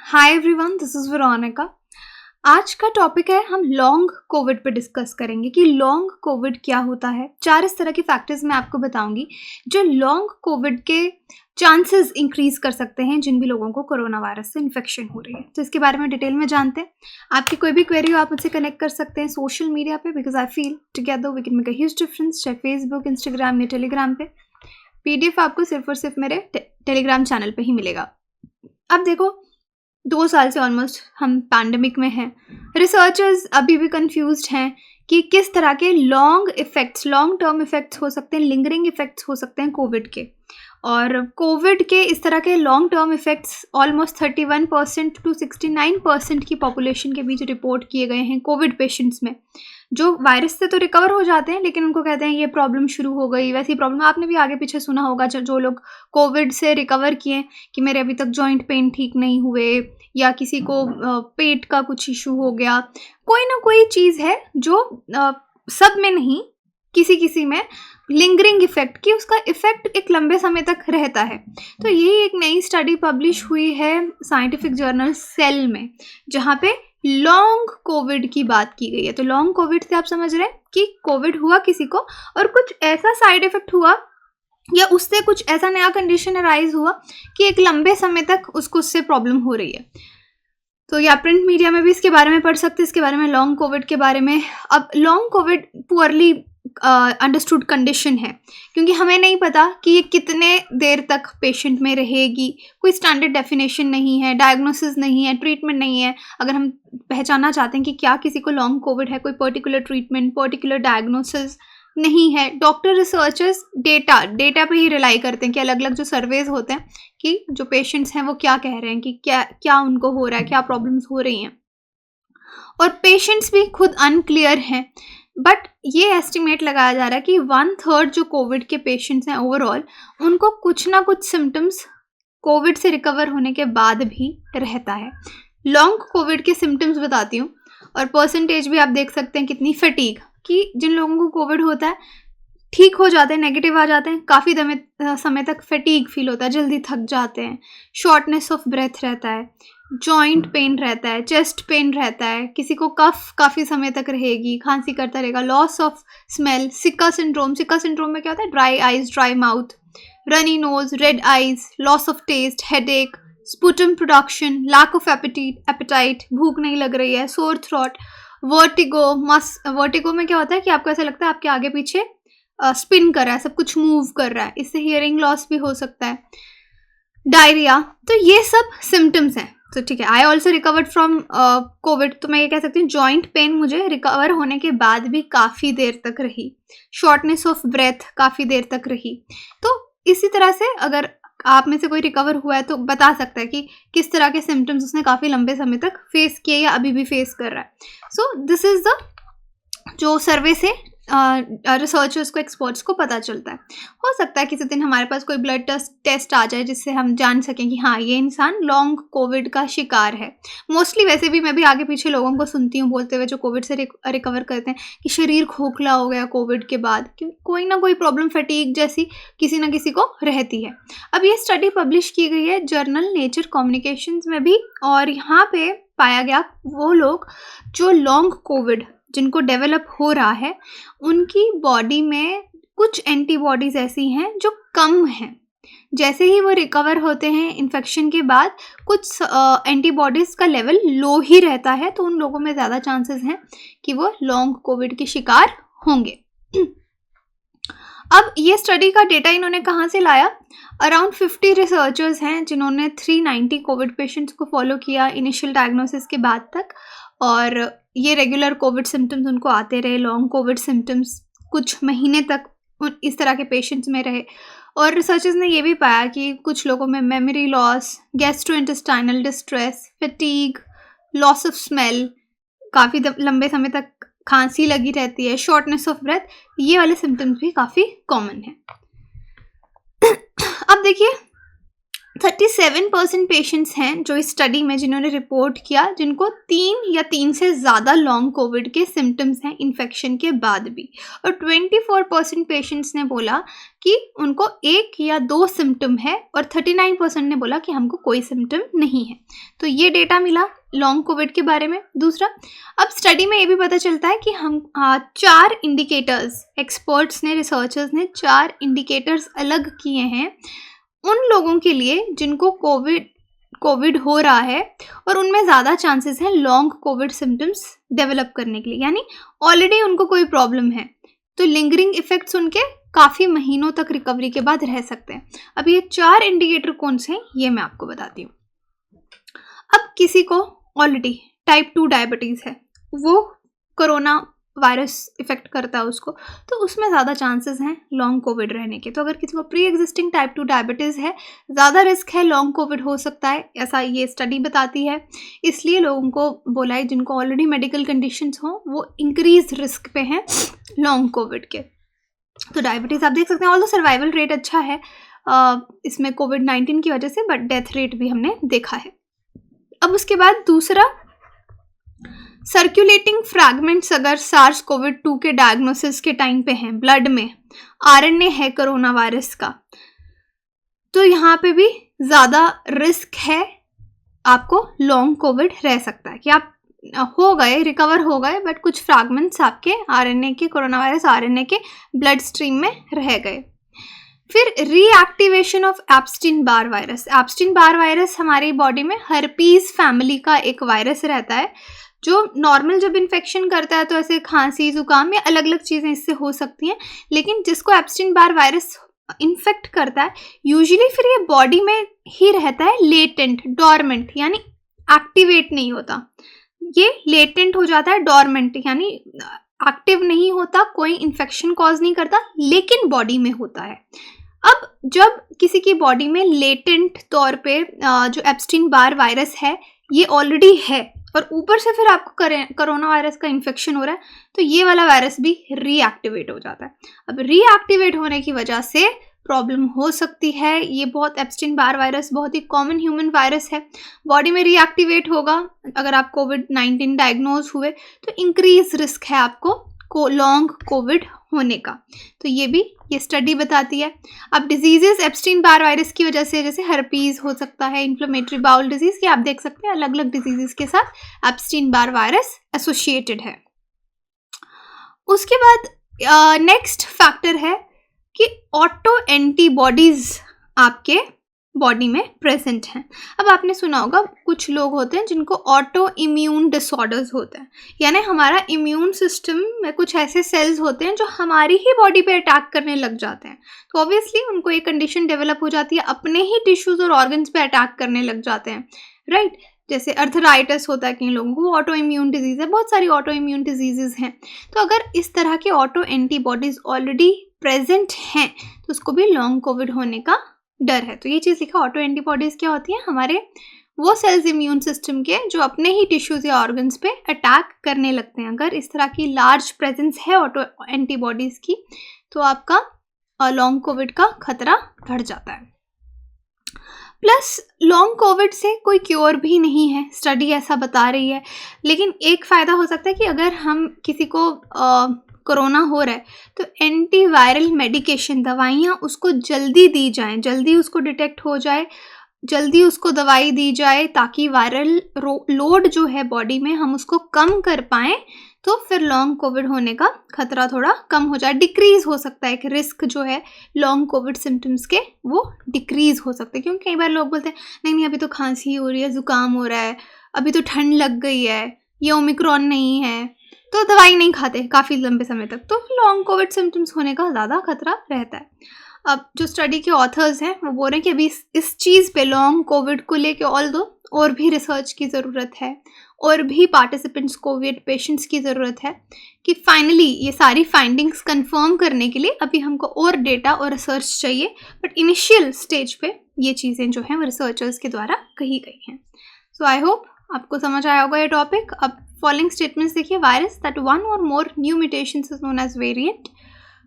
Hi everyone, this is Veronica. आज का topic है, हम लॉन्ग कोविड पे डिस्कस करेंगे कि लॉन्ग कोविड क्या होता है। 4 इस तरह के फैक्टर्स मैं आपको बताऊंगी जो लॉन्ग कोविड के चांसेस इंक्रीज कर सकते हैं जिन भी लोगों को कोरोना वायरस से इन्फेक्शन हो रही है। तो इसके बारे में डिटेल में जानते हैं। आपकी कोई भी क्वेरी हो आप मुझसे कनेक्ट कर सकते हैं सोशल मीडिया पे, because I feel together we can make a huge difference, चाहे फेसबुक, इंस्टाग्राम या टेलीग्राम पे। PDF आपको सिर्फ और सिर्फ मेरे टेलीग्राम चैनल पे ही मिलेगा। अब देखो, 2 साल से ऑलमोस्ट हम पैंडेमिक में हैं। रिसर्चर्स अभी भी कंफ्यूज्ड हैं कि किस तरह के लॉन्ग टर्म इफेक्ट्स हो सकते हैं, लिंगरिंग इफेक्ट्स हो सकते हैं कोविड के। और कोविड के इस तरह के long term effects almost 31% to 69% की पॉपुलेशन के बीच रिपोर्ट किए गए हैं कोविड पेशेंट्स में, जो वायरस से तो रिकवर हो जाते हैं लेकिन उनको कहते हैं ये प्रॉब्लम शुरू हो गई। वैसी प्रॉब्लम आपने भी आगे पीछे सुना होगा, जो लोग कोविड से रिकवर किए कि मेरे अभी तक जॉइंट पेन ठीक नहीं हुए, या किसी को पेट का कुछ इशू हो गया। कोई ना कोई चीज़ है जो सब में नहीं, किसी किसी में लिंगरिंग इफेक्ट की उसका इफेक्ट एक लंबे समय तक रहता है। तो यही एक नई स्टडी पब्लिश हुई है साइंटिफिक जर्नल सेल में, जहाँ पे लॉन्ग कोविड की बात की गई है। तो लॉन्ग कोविड से आप समझ रहे हैं कि कोविड हुआ किसी को और कुछ ऐसा साइड इफेक्ट हुआ या उससे कुछ ऐसा नया कंडीशन अराइज हुआ कि एक लंबे समय तक उसको उससे प्रॉब्लम हो रही है। तो या प्रिंट मीडिया में भी इसके बारे में पढ़ सकते हैं, इसके बारे में लॉन्ग कोविड के बारे में। अब long Covid poorly understood condition है क्योंकि हमें नहीं पता कि ये कितने देर तक पेशेंट में रहेगी। कोई स्टैंडर्ड डेफिनेशन नहीं है, डायग्नोसिस नहीं है, ट्रीटमेंट नहीं है। अगर हम पहचानना चाहते हैं कि क्या किसी को लॉन्ग कोविड है, कोई पर्टिकुलर ट्रीटमेंट, पर्टिकुलर डायग्नोसिस नहीं है। डॉक्टर रिसर्चर्स डेटा पे ही रिलाई करते हैं कि अलग अलग जो सर्वेज होते हैं कि जो पेशेंट्स हैं वो क्या कह रहे हैं कि क्या उनको हो रहा है, क्या प्रॉब्लम्स हो रही हैं। और पेशेंट्स भी खुद अनक्लियर हैं, बट ये एस्टिमेट लगाया जा रहा है कि 1/3 जो कोविड के पेशेंट्स हैं ओवरऑल, उनको कुछ ना कुछ सिम्टम्स कोविड से रिकवर होने के बाद भी रहता है। लॉन्ग कोविड के सिम्टम्स बताती हूँ और परसेंटेज भी आप देख सकते हैं कितनी। फटीग, कि जिन लोगों को कोविड होता है ठीक हो जाते हैं, नेगेटिव आ जाते हैं, काफ़ी समय तक फटीग फील होता है, जल्दी थक जाते हैं। शॉर्टनेस ऑफ ब्रेथ रहता है, जॉइंट पेन रहता है, चेस्ट पेन रहता है, किसी को कफ काफ़ी समय तक रहेगी, खांसी करता रहेगा। Loss of smell, sicca syndrome में क्या होता है? Dry eyes, dry mouth, runny nose, red eyes, loss of taste, headache, sputum production, lack of appetite, भूख नहीं लग रही है, सोर थ्रोट, वर्टिगो में क्या होता है कि आपको ऐसा लगता है आपके आगे पीछे स्पिन कर रहा है, सब कुछ मूव कर रहा है। इससे हियरिंग लॉस भी हो सकता है, डायरिया। तो ये सब सिम्टम्स हैं। तो ठीक है, I also recovered from Covid, तो मैं ये कह सकती हूँ जॉइंट पेन मुझे रिकवर होने के बाद भी काफ़ी देर तक रही, शॉर्टनेस ऑफ ब्रेथ काफ़ी देर तक रही। तो इसी तरह से अगर आप में से कोई रिकवर हुआ है तो बता सकता है कि किस तरह के सिम्टम्स उसने काफ़ी लंबे समय तक फेस किए या अभी भी फेस कर रहा है। सो दिस इज़ द जो सर्वे से रिसर्चर्स को, एक्सपर्ट्स को पता चलता है। हो सकता है किसी दिन हमारे पास कोई ब्लड टेस्ट आ जाए जिससे हम जान सकें कि हाँ, ये इंसान लॉन्ग कोविड का शिकार है। मोस्टली वैसे भी मैं भी आगे पीछे लोगों को सुनती हूँ बोलते हुए जो कोविड से रिकवर करते हैं कि शरीर खोखला हो गया कोविड के बाद, क्योंकि कोई ना कोई प्रॉब्लम, फटीग जैसी किसी ना किसी को रहती है। अब ये स्टडी पब्लिश की गई है जर्नल नेचर कम्युनिकेशंस में भी, और यहाँ पे पाया गया वो लोग जो लॉन्ग कोविड जिनको डेवलप हो रहा है उनकी बॉडी में कुछ एंटीबॉडीज़ ऐसी हैं जो कम हैं। जैसे ही वो रिकवर होते हैं इन्फेक्शन के बाद, कुछ एंटीबॉडीज़ का लेवल लो ही रहता है, तो उन लोगों में ज़्यादा चांसेस हैं कि वो लॉन्ग कोविड के शिकार होंगे। अब ये स्टडी का डेटा इन्होंने कहाँ से लाया? अराउंड 50 रिसर्चर्स हैं जिन्होंने 390 कोविड पेशेंट्स को फॉलो किया इनिशियल डायग्नोसिस के बाद तक, और ये रेगुलर कोविड सिम्टम्स उनको आते रहे, लॉन्ग कोविड सिम्टम्स कुछ महीने तक इस तरह के पेशेंट्स में रहे। और रिसर्चर्स ने ये भी पाया कि कुछ लोगों में memory loss, gastrointestinal distress, fatigue, loss of smell, काफ़ी लंबे समय तक खांसी लगी रहती है, शॉर्टनेस ऑफ ब्रेथ, ये वाले सिम्टम्स भी काफ़ी कॉमन हैं। अब देखिए, 37% पेशेंट्स हैं जो इस स्टडी में जिन्होंने रिपोर्ट किया जिनको 3 या 3 से ज़्यादा लॉन्ग कोविड के सिम्टम्स हैं इन्फेक्शन के बाद भी, और 24% पेशेंट्स ने बोला कि उनको 1 या 2 सिम्टम है, और 39% ने बोला कि हमको कोई सिम्टम नहीं है। तो ये डेटा मिला लॉन्ग कोविड के बारे में। दूसरा, अब स्टडी में ये भी पता चलता है कि हम 4 इंडिकेटर्स, एक्सपर्ट्स ने, रिसर्चर्स ने 4 इंडिकेटर्स अलग किए हैं उन लोगों के लिए जिनको कोविड हो रहा है और उनमें ज़्यादा चांसेस हैं लॉन्ग कोविड सिम्टम्स डेवलप करने के लिए, यानी ऑलरेडी उनको कोई प्रॉब्लम है तो लिंगरिंग इफेक्ट्स उनके काफ़ी महीनों तक रिकवरी के बाद रह सकते हैं। अब ये 4 इंडिकेटर कौन से हैं ये मैं आपको बताती हूँ। अब किसी को ऑलरेडी टाइप 2 डायबिटीज़ है, वो कोरोना वायरस इफेक्ट करता है उसको, तो उसमें ज़्यादा चांसेस हैं लॉन्ग कोविड रहने के। तो अगर किसी को प्री एग्जिस्टिंग टाइप 2 डायबिटीज़ है, ज़्यादा रिस्क है लॉन्ग कोविड हो सकता है, ऐसा ये स्टडी बताती है। इसलिए लोगों को बोला है जिनको ऑलरेडी मेडिकल कंडीशंस हों वो इंक्रीज रिस्क पे हैं लॉन्ग कोविड के। तो डायबिटीज़ आप देख सकते हैं, ऑल्दो सर्वाइवल रेट अच्छा है इसमें कोविड-19 की वजह से, बट डेथ रेट भी हमने देखा है। अब उसके बाद दूसरा, सर्कुलेटिंग फ्रैगमेंट्स अगर सार्स कोविड 2 के डायग्नोसिस के टाइम पे हैं, ब्लड में आरएनए है कोरोना वायरस का, तो यहाँ पे भी ज़्यादा रिस्क है आपको लॉन्ग कोविड रह सकता है कि आप हो गए, रिकवर हो गए, बट कुछ फ्रैगमेंट्स आपके आरएनए के, कोरोना वायरस आरएनए के ब्लड स्ट्रीम में रह गए। फिर reactivation of Epstein Barr virus. Epstein Barr virus हमारी बॉडी में हर्पीज फैमिली का एक वायरस रहता है जो नॉर्मल जब इन्फेक्शन करता है तो ऐसे खांसी, जुकाम या अलग अलग चीज़ें इससे हो सकती हैं, लेकिन जिसको एप्स्टीन बार वायरस इन्फेक्ट करता है यूजुअली फिर ये बॉडी में ही रहता है लेटेंट, डॉर्मेंट, यानी एक्टिवेट नहीं होता, ये लेटेंट हो जाता है, डॉर्मेंट यानी एक्टिव नहीं होता, कोई इन्फेक्शन कॉज नहीं करता, लेकिन बॉडी में होता है। अब जब किसी की बॉडी में लेटेंट तौर पे जो एप्स्टीन बार वायरस है ये ऑलरेडी है और ऊपर से फिर आपको कोरोना वायरस का इन्फेक्शन हो रहा है, तो ये वाला वायरस भी रीएक्टिवेट हो जाता है। अब रीएक्टिवेट होने की वजह से प्रॉब्लम हो सकती है। ये बहुत, एप्स्टीन बार वायरस बहुत ही कॉमन ह्यूमन वायरस है, बॉडी में रीएक्टिवेट होगा अगर आप कोविड-19 डायग्नोज हुए तो इंक्रीज रिस्क है आपको लॉन्ग कोविड होने का। तो ये भी ये स्टडी बताती है। अब डिजीजेस एप्स्टीन बार वायरस की वजह से, जैसे हर्पीज हो सकता है, इन्फ्लेमेटरी बाउल डिजीज, ये आप देख सकते हैं अलग अलग डिजीजेस के साथ एप्स्टीन बार वायरस एसोसिएटेड है। उसके बाद नेक्स्ट फैक्टर है कि ऑटो एंटीबॉडीज आपके बॉडी में प्रेजेंट हैं। अब आपने सुना होगा कुछ लोग होते हैं जिनको ऑटो इम्यून डिसऑर्डर्स होते हैं, यानी हमारा इम्यून सिस्टम में कुछ ऐसे सेल्स होते हैं जो हमारी ही बॉडी पे अटैक करने लग जाते हैं, तो ऑब्वियसली उनको ये कंडीशन डेवलप हो जाती है, अपने ही टिश्यूज और ऑर्गन्स पे अटैक करने लग जाते हैं, राइट। जैसे अर्थराइटिस होता है कई लोगों को, ऑटो इम्यून डिजीज़ है, बहुत सारी ऑटो इम्यून डिजीज़ हैं। तो अगर इस तरह के ऑटो एंटीबॉडीज़ ऑलरेडी प्रेजेंट हैं तो उसको भी लॉन्ग कोविड होने का डर है। तो ये चीज़ लिखा, ऑटो एंटीबॉडीज़ क्या होती हैं, हमारे वो सेल्स इम्यून सिस्टम के जो अपने ही टिश्यूज़ या ऑर्गन्स पे अटैक करने लगते हैं। अगर इस तरह की लार्ज प्रेजेंस है ऑटो एंटीबॉडीज़ की तो आपका लॉन्ग कोविड का खतरा बढ़ जाता है। प्लस लॉन्ग कोविड से कोई क्योर भी नहीं है, स्टडी ऐसा बता रही है, लेकिन एक फ़ायदा हो सकता है कि अगर हम किसी को कोरोना हो रहा है तो एंटीवायरल मेडिकेशन, दवाइयाँ उसको जल्दी दी जाएं, जल्दी उसको डिटेक्ट हो जाए, जल्दी उसको दवाई दी जाए ताकि वायरल लोड जो है बॉडी में हम उसको कम कर पाएँ, तो फिर लॉन्ग कोविड होने का खतरा थोड़ा कम हो जाए, डिक्रीज़ हो सकता है। एक रिस्क जो है लॉन्ग कोविड सिम्टम्स के वो डिक्रीज़ हो सकते हैं, क्योंकि कई बार लोग बोलते हैं नहीं नहीं अभी तो खांसी हो रही है, ज़ुकाम हो रहा है, अभी तो ठंड लग गई है, ये ओमिक्रॉन नहीं है, तो दवाई नहीं खाते काफ़ी लंबे समय तक, तो लॉन्ग कोविड सिम्टम्स होने का ज़्यादा खतरा रहता है। अब जो स्टडी के ऑथर्स हैं वो बोल रहे हैं कि अभी इस चीज़ पे लॉन्ग कोविड को लेके और भी रिसर्च की ज़रूरत है, और भी पार्टिसिपेंट्स, कोविड पेशेंट्स की ज़रूरत है कि फाइनली ये सारी फाइंडिंग्स कंफर्म करने के लिए अभी हमको और डेटा और रिसर्च चाहिए, बट इनिशियल स्टेज पे ये चीज़ें जो हैं वो रिसर्चर्स के द्वारा कही गई हैं। सो आई होप आपको समझ आया होगा ये टॉपिक। अब फॉलोइंग स्टेटमेंट्स देखिए, virus that one or more new mutations is known as variant,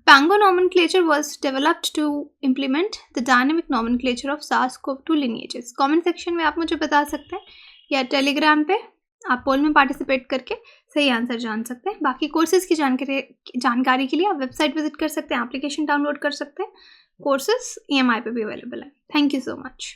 Pango nomenclature was developed to implement the dynamic nomenclature of SARS-CoV-2 lineages. Comment section में आप मुझे बता सकते हैं या टेलीग्राम पे आप पोल में पार्टिसिपेट करके सही आंसर जान सकते हैं। बाकी कोर्सेज की जानकारी के लिए आप वेबसाइट विजिट कर सकते हैं, एप्लीकेशन डाउनलोड कर सकते हैं। कोर्सेज EMI पे भी अवेलेबल है। Thank you so much.